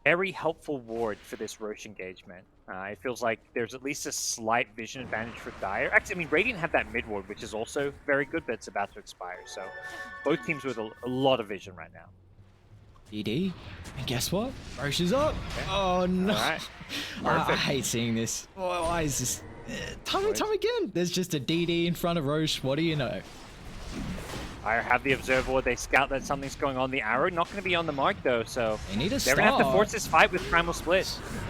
very helpful ward for this Roche engagement. It feels like there's at least a slight vision advantage for Dire. Actually, I mean, Radiant have that mid ward, which is also very good, but it's about to expire. So both teams with a lot of vision right now. DD, and guess what? Roche is up. Okay. Oh no! All right. I hate seeing this. Why is this? Time and time again, there's just a DD in front of Roche. What do you know? I have the observer ward. They scout that something's going on. The arrow not going to be on the mark though, so they need to they're going to have to force this fight with Primal Split.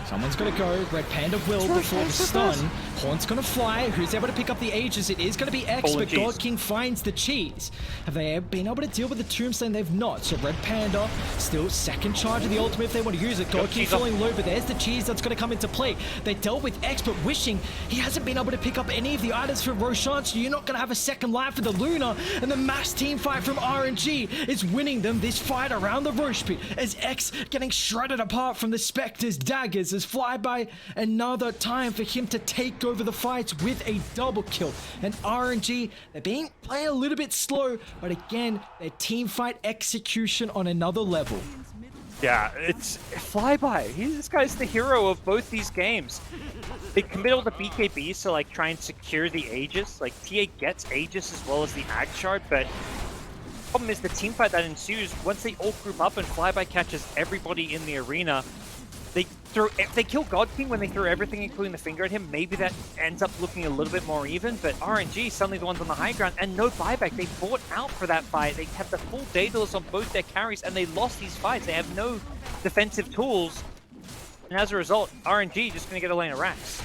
Someone's going to go. Red Panda will before the stun. Horn's going to fly. Who's able to pick up the Aegis? It is going to be X, but God King finds the cheese. Have they been able to deal with the Tombstone? They've not. So Red Panda still second charge of the ultimate if they want to use it. God King falling low, but there's the cheese that's going to come into play. They dealt with X, but wishing he hasn't been able to pick up any of the items for Roshan, so you're not going to have a second life for the Luna. And the mass team fight from RNG is winning them this fight around the Roche pit as X getting shredded apart from the Spectre's daggers as Flyby another time for him to take over the fights with a double kill. And RNG, they're being playing a little bit slow, but again, their team fight execution on another level. Yeah, it's Flyby. This guy's the hero of both these games. They commit all the BKBs to like try and secure the Aegis. Like TA gets Aegis as well as the Ag Shard, but the problem is the team fight that ensues once they all group up and Flyby catches everybody in the arena. If they kill God King when they throw everything, including the finger at him, maybe that ends up looking a little bit more even, but RNG, suddenly the ones on the high ground, and no buyback. They fought out for that fight. They had the full Daedalus on both their carries, and they lost these fights. They have no defensive tools, and as a result, RNG just going to get a lane of racks.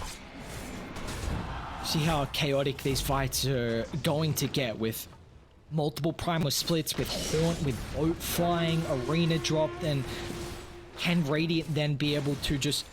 See how chaotic these fights are going to get with multiple primal splits, with Haunt, with boat flying, arena dropped, and can Radiant then be able to just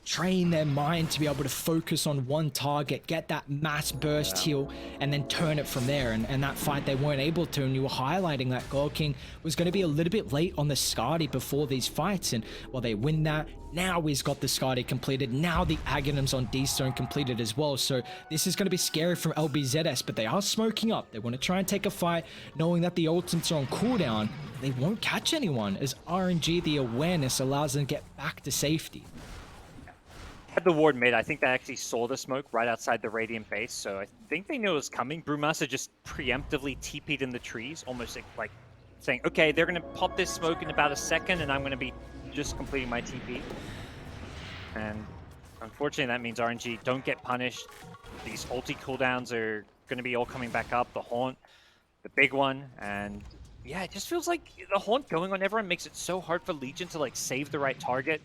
train their mind to be able to focus on one target, get that mass burst heal, and then turn it from there? And that fight they weren't able to, and you were highlighting that God King was going to be a little bit late on the Skadi before these fights, and while they win that, now he's got the Skadi completed, now the Aghanim's on D-Stone completed as well, so this is going to be scary from LBZS, but they are smoking up. They want to try and take a fight, knowing that the ultimates are on cooldown. They won't catch anyone, as RNG, the awareness allows them to get back to safety. Had the ward mid, I think they actually saw the smoke right outside the Radiant base, so I think they knew it was coming. Brewmaster just preemptively TP'd in the trees, almost like saying, okay, they're going to pop this smoke in about a second, and I'm going to be just completing my TP. And unfortunately, that means RNG don't get punished. These ulti cooldowns are going to be all coming back up. The Haunt, the big one, and yeah, it just feels like the Haunt going on everyone makes it so hard for Legion to like save the right target.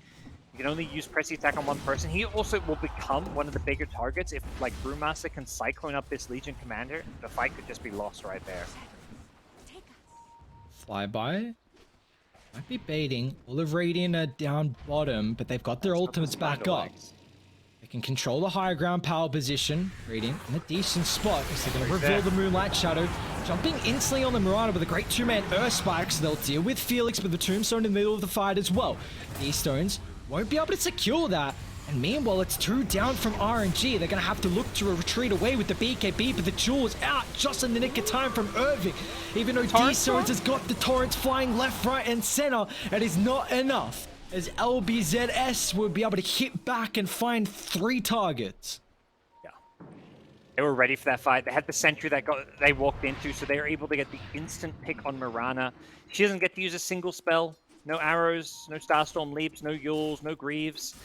You can only use pressy attack on one person. He also will become one of the bigger targets if like Brewmaster can cyclone up this Legion commander. The fight could just be lost right there. Flyby might be baiting. All of Radiant are down bottom, but they've got their ultimates back up. They can control the higher ground power position. Radiant in a decent spot because they're going to reveal the Moonlight Shadow. Jumping instantly on the Mirana with a great two-man Earth Spike, so they'll deal with Felix with the Tombstone in the middle of the fight as well. These stones won't be able to secure that. And meanwhile, it's 2 down from RNG. They're going to have to look to retreat away with the BKB, but the Jewel's out just in the nick of time from Irving. Even though D-Stones has got the torrents flying left, right, and center, it is not enough, as LBZS will be able to hit back and find 3 targets. Yeah. They were ready for that fight. They had the sentry that they walked into, so they were able to get the instant pick on Mirana. She doesn't get to use a single spell. No arrows, no Starstorm leaps, no Yules, no Greaves.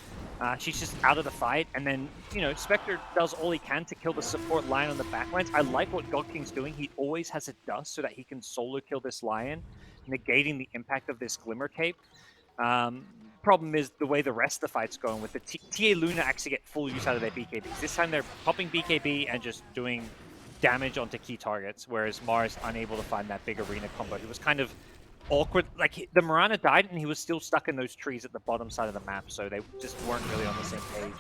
She's just out of the fight, and then, you know, Spectre does all he can to kill the support line on the backlines. I like what God King's doing. He always has a dust so that he can solo kill this Lion, negating the impact of this Glimmer Cape. Problem is the way the rest of the fight's going with the TA Luna actually get full use out of their BKBs. This time they're popping BKB and just doing damage onto key targets, whereas Mars unable to find that big arena combo. He was kind of awkward. Like, the Mirana died, and he was still stuck in those trees at the bottom side of the map, so they just weren't really on the same page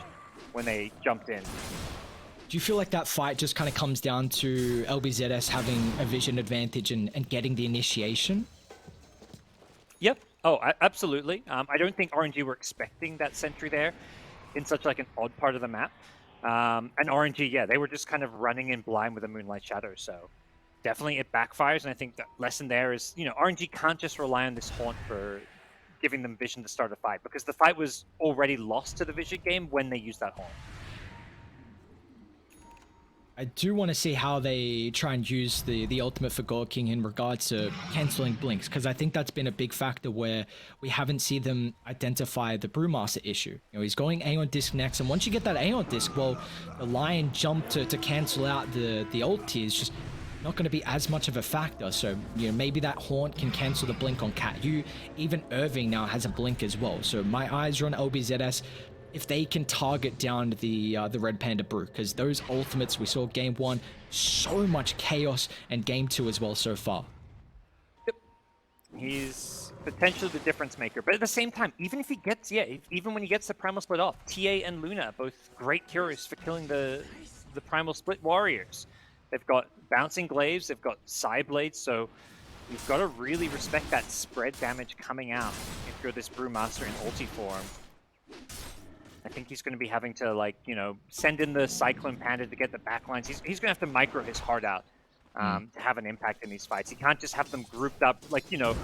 when they jumped in. Do you feel like that fight just kind of comes down to LBZS having a vision advantage and getting the initiation? Yep. Oh, absolutely. I don't think RNG were expecting that sentry there in such like an odd part of the map. And RNG, yeah, they were just kind of running in blind with a Moonlight Shadow, so definitely it backfires, and I think the lesson there is, you know, RNG can't just rely on this haunt for giving them vision to start a fight, because the fight was already lost to the vision game when they used that haunt. I do want to see how they try and use the ultimate for God King in regards to cancelling blinks, because I think that's been a big factor where we haven't seen them identify the Brewmaster issue. You know, he's going A on disc next, and once you get that A on disc, well, the Lion jump to cancel out the ulti is just not going to be as much of a factor. So, you know, maybe that haunt can cancel the blink on Cat U. Even Irving now has a blink as well. So my eyes are on LBZS. If they can target down the Red Panda Brew, because those ultimates we saw game 1, so much chaos, and game 2 as well so far. Yep. He's potentially the difference maker, but at the same time, even if he gets, even when he gets the Primal Split off, TA and Luna, both great cures for killing the Primal Split warriors. They've got bouncing glaives, they've got side blades, so you've got to really respect that spread damage coming out if you're this Brewmaster in ulti form. I think he's going to be having to, like, you know, send in the Cyclone Panda to get the backlines. He's going to have to micro his heart out to have an impact in these fights. He can't just have them grouped up, like, you know,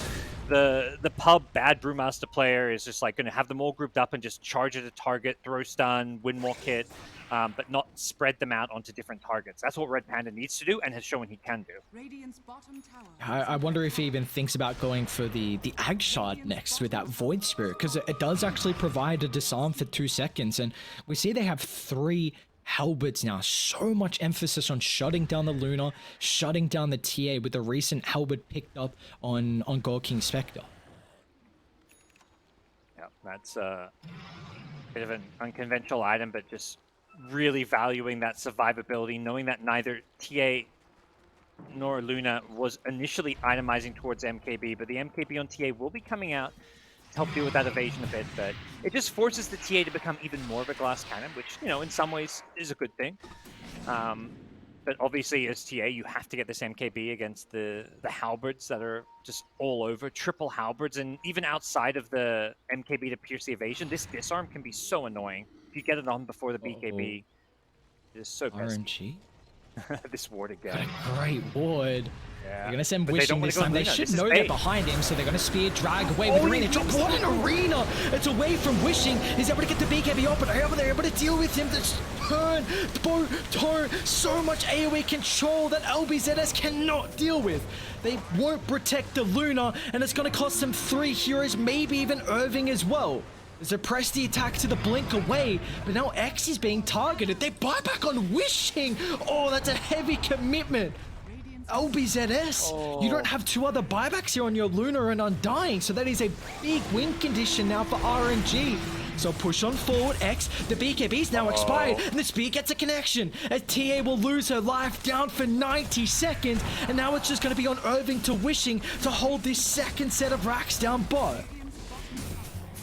the pub bad Brewmaster player is just, like, going to have them all grouped up and just charge at a target, throw stun, win more kit, but not spread them out onto different targets. That's what Red Panda needs to do and has shown he can do. I wonder if he even thinks about going for the Ag Shard next with that Void Spirit, because it does actually provide a disarm for 2 seconds, and we see they have 3 halberds now. So much emphasis on shutting down the Luna, shutting down the TA with the recent halberd picked up on God King Spectre. Yeah, that's a bit of an unconventional item, but just really valuing that survivability, knowing that neither TA nor Luna was initially itemizing towards MKB, but the MKB on TA will be coming out to help deal with that evasion a bit, but it just forces the TA to become even more of a glass cannon, which, you know, in some ways is a good thing. But obviously as TA, you have to get this MKB against the halberds that are just all over, triple halberds, and even outside of the MKB to pierce the evasion, this disarm can be so annoying. If you get it on before the BKB, it is so pesky. RNG? This ward again. Great ward. Yeah. They're going to send But Wishing this time. They should know they're behind him, so they're going to spear, drag away with Arena. Drop what an Arena! It's away from Wishing. He's able to get the BKB open. They're able to deal with him. This turn, bow, toe, so much AoE control that LBZS cannot deal with. They won't protect the Luna, and it's going to cost them 3 heroes, maybe even Irving as well. There's a press the attack to the blink away, but now X is being targeted. They buy back on Wishing. Oh, that's a heavy commitment. LBZS, you don't have 2 other buybacks here on your Luna and Undying, so that is a big win condition now for RNG. So push on forward, X. The BKB's now expired, and the spear gets a connection. As TA will lose her life down for 90 seconds, and now it's just going to be on Irving to Wishing to hold this second set of racks down bot.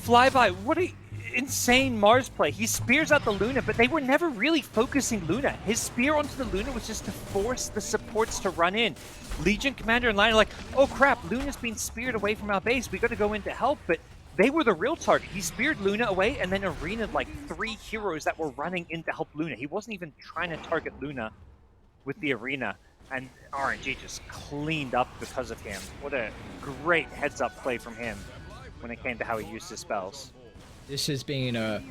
Flyby, what a insane Mars play. He spears out the Luna, but they were never really focusing Luna. His spear onto the Luna was just to force the supports to run in. Legion Commander and Lion are like, oh crap, Luna's being speared away from our base. We got to go in to help, but they were the real target. He speared Luna away and then arena'd like 3 heroes that were running in to help Luna. He wasn't even trying to target Luna with the arena, and RNG just cleaned up because of him. What a great heads-up play from him when it came to how he used his spells. This has been a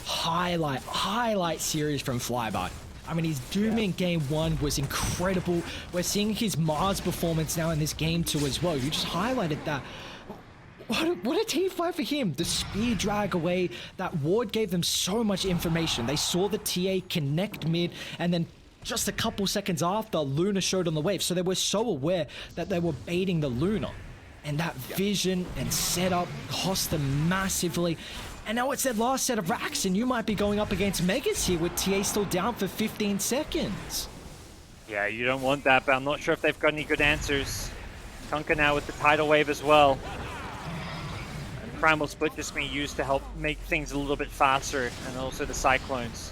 highlight series from Flyby. I mean, his Doom in game 1 was incredible. We're seeing his Mars performance now in this game 2 as well. You just highlighted that. What a team fight for him. The spear drag away, that ward gave them so much information. They saw the TA connect mid, and then just a couple seconds after, Luna showed on the wave. So they were so aware that they were baiting the Luna. And that vision and setup cost them massively. And now it's their last set of racks, and you might be going up against Megas here with TA still down for 15 seconds. Yeah, you don't want that, but I'm not sure if they've got any good answers. Kunkka now with the tidal wave as well. And Primal Split just being used to help make things a little bit faster, and also the Cyclones.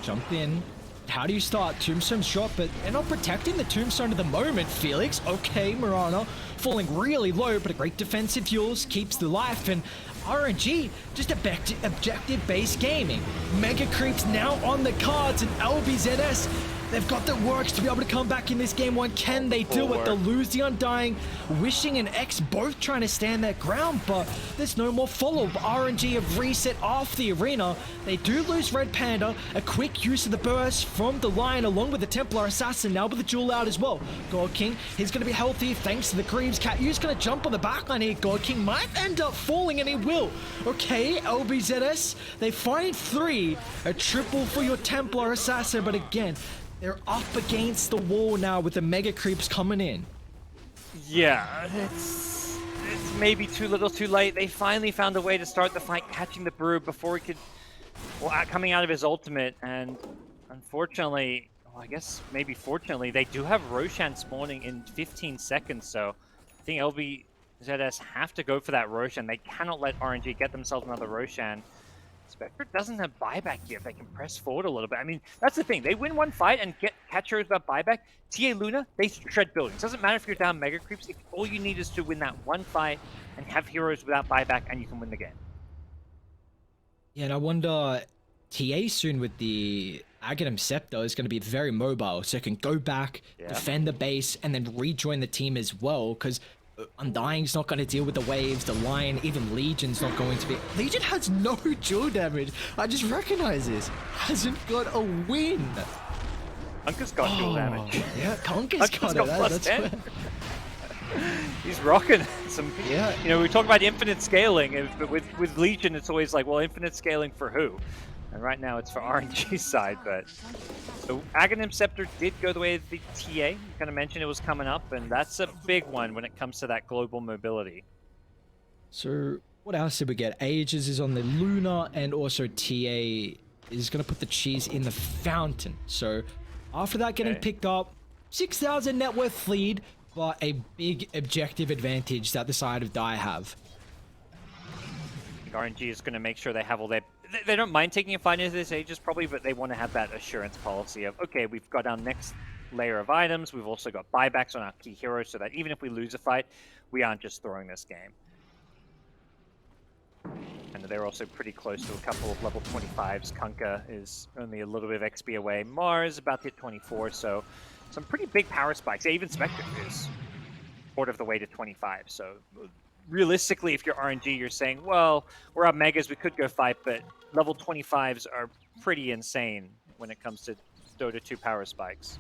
Jump in. How do you start? Tombstone's shot, but they're not protecting the Tombstone at the moment, Felix. Okay, Mirana falling really low, but a great defensive yours keeps the life, and RNG, just objective-based gaming. Mega Creeps now on the cards, and LBZS, they've got the works to be able to come back in this game one. Can they do it? They'll lose the Undying. Wishing and X both trying to stand their ground, but there's no more follow-up. RNG have reset off the arena. They do lose Red Panda. A quick use of the burst from the Lion along with the Templar Assassin, now with the Jewel out as well. God King, he's going to be healthy thanks to the creeps. Catyu's going to jump on the backline here. God King might end up falling, and he will. Okay, LBZS, they find 3. A triple for your Templar Assassin, but again, they're up against the wall now with the Mega Creeps coming in. Yeah, it's maybe too little too late. They finally found a way to start the fight, catching the Brew before he could, well, coming out of his ultimate, and unfortunately, well, I guess maybe fortunately, they do have Roshan spawning in 15 seconds, so I think LBZS have to go for that Roshan. They cannot let RNG get themselves another Roshan. Spectre doesn't have buyback yet. They can press forward a little bit. I mean, that's the thing. They win one fight and catch heroes without buyback. TA Luna, they shred buildings. Doesn't matter if you're down Mega Creeps. If all you need is to win that one fight and have heroes without buyback, and you can win the game. Yeah, and I wonder, TA soon with the Aghanim Scepter is going to be very mobile, so it can go back, defend the base, and then rejoin the team as well, because Undying's not going to deal with the waves, the Lion, even Legion's not going to be. Legion has no dual damage. I just recognize this. Hasn't got a win. Kunkka's got dual damage. Yeah, Kunkka's got it. Plus That's 10. He's rocking some. Yeah. You know, we talk about infinite scaling, but with Legion, it's always like, well, infinite scaling for who? And right now, it's for RNG's side. But so Aghanim Scepter did go the way of the TA. You kind of mentioned it was coming up, and that's a big one when it comes to that global mobility. So what else did we get? Aegis is on the Luna, and also TA is going to put the cheese in the fountain. So after that getting picked up, 6,000 net worth lead, but a big objective advantage that the side of Die have. I think RNG is going to make sure they have all their... They don't mind taking a fight into this Aegis probably, but they want to have that assurance policy of, okay, we've got our next layer of items, we've also got buybacks on our key heroes, so that even if we lose a fight, we aren't just throwing this game. And they're also pretty close to a couple of level 25s. Kunkka is only a little bit of XP away. Mars about to hit 24, so some pretty big power spikes. Yeah, even Spectre is quarter of the way to 25, so realistically, if you're RNG, you're saying, well, we're up megas, we could go fight, but level 25s are pretty insane when it comes to Dota 2 power spikes.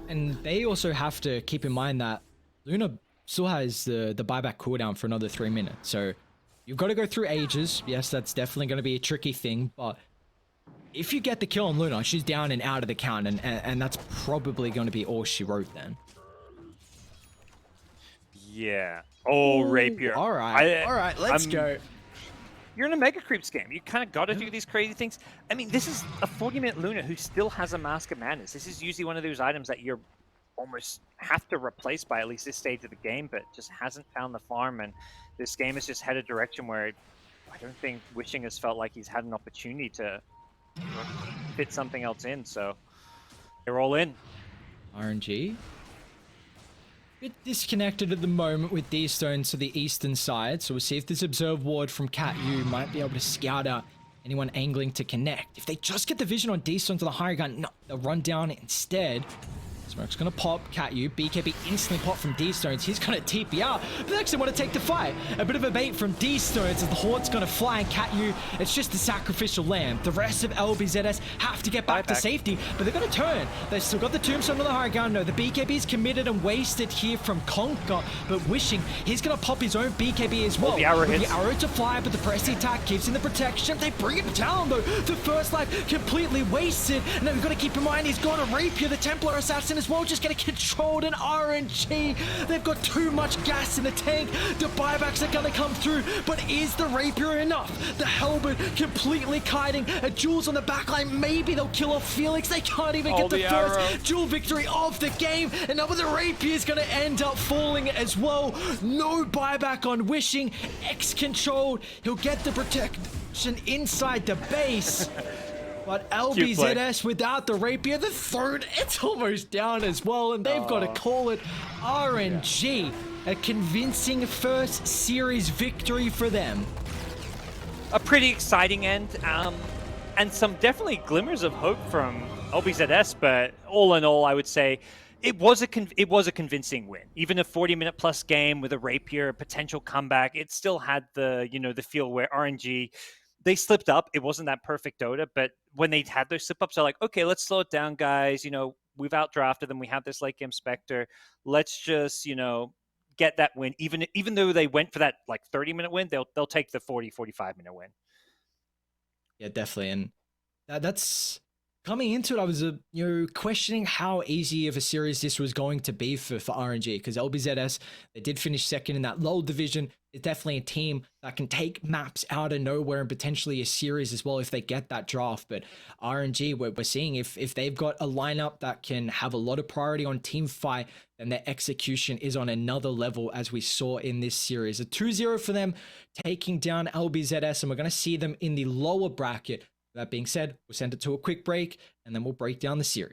And they also have to keep in mind that Luna still has the buyback cooldown for another 3 minutes. So you've got to go through Aegis. Yes, that's definitely going to be a tricky thing, but if you get the kill on Luna, she's down and out of the count, and that's probably going to be all she wrote then. Yeah. Oh, Rapier. All right, let's go. You're in a Mega Creeps game. You kind of got to do these crazy things. I mean, this is a 40-minute Luna who still has a Mask of Madness. This is usually one of those items that you're almost have to replace by at least this stage of the game, but just hasn't found the farm, and this game has just headed a direction where I don't think Wishing has felt like he's had an opportunity to fit something else in, so they're all in. RNG? Bit disconnected at the moment with D-Stones to the eastern side, so we'll see if this Observe Ward from Catyu might be able to scout out anyone angling to connect. If they just get the vision on D-Stone to the higher gun, no, they'll run down instead. Smoke's gonna pop, Catyu, BKB instantly pop from D-Stones, he's gonna TP out, but they actually want to take the fight. A bit of a bait from D-Stones as the Horde's gonna fly, and Catyu, it's just the sacrificial lamb. The rest of LBZS have to get back to safety, but they're gonna turn. They've still got the Tombstone on the high ground. No, the BKB's committed and wasted here from Kunkka, but Wishing, he's gonna pop his own BKB as well. The arrow hits. The arrow to fly, but the pressing attack gives him the protection. They bring it down though. The first life completely wasted. And then we've got to keep in mind he's got a Rapier. The Templar Assassin as well, just getting controlled in RNG. They've got too much gas in the tank. The buybacks are gonna come through, but is the Rapier enough? The Helmet completely kiting. A Jules on the backline, maybe they'll kill off Felix. They can't even get the first duel victory of the game, and now the Rapier is gonna end up falling as well. No buyback on Wishing, X-controlled. He'll get the protection inside the base. But LBZS without the Rapier, the third, it's almost down as well, and they've got to call it RNG. A convincing first series victory for them. A pretty exciting end, and some definitely glimmers of hope from LBZS, but all in all, I would say it was a convincing win. Even a 40-minute plus game with a Rapier, potential comeback, it still had the, you know, the feel where RNG, they slipped up. It wasn't that perfect Dota, but when they had those slip-ups, they're like, okay, let's slow it down, guys. You know, we've outdrafted them. We have this late game Spectre. Let's just, you know, get that win. Even though they went for that like 30-minute win, they'll take the 45-minute win. Yeah, definitely. And that's coming into it, I was questioning how easy of a series this was going to be for RNG, because LBZS, they did finish second in that low division. It's definitely a team that can take maps out of nowhere and potentially a series as well if they get that draft. But RNG, we're seeing if they've got a lineup that can have a lot of priority on team fight, then their execution is on another level, as we saw in this series. A 2-0 for them, taking down LBZS, and we're going to see them in the lower bracket. That being said, we'll send it to a quick break, and then we'll break down the series.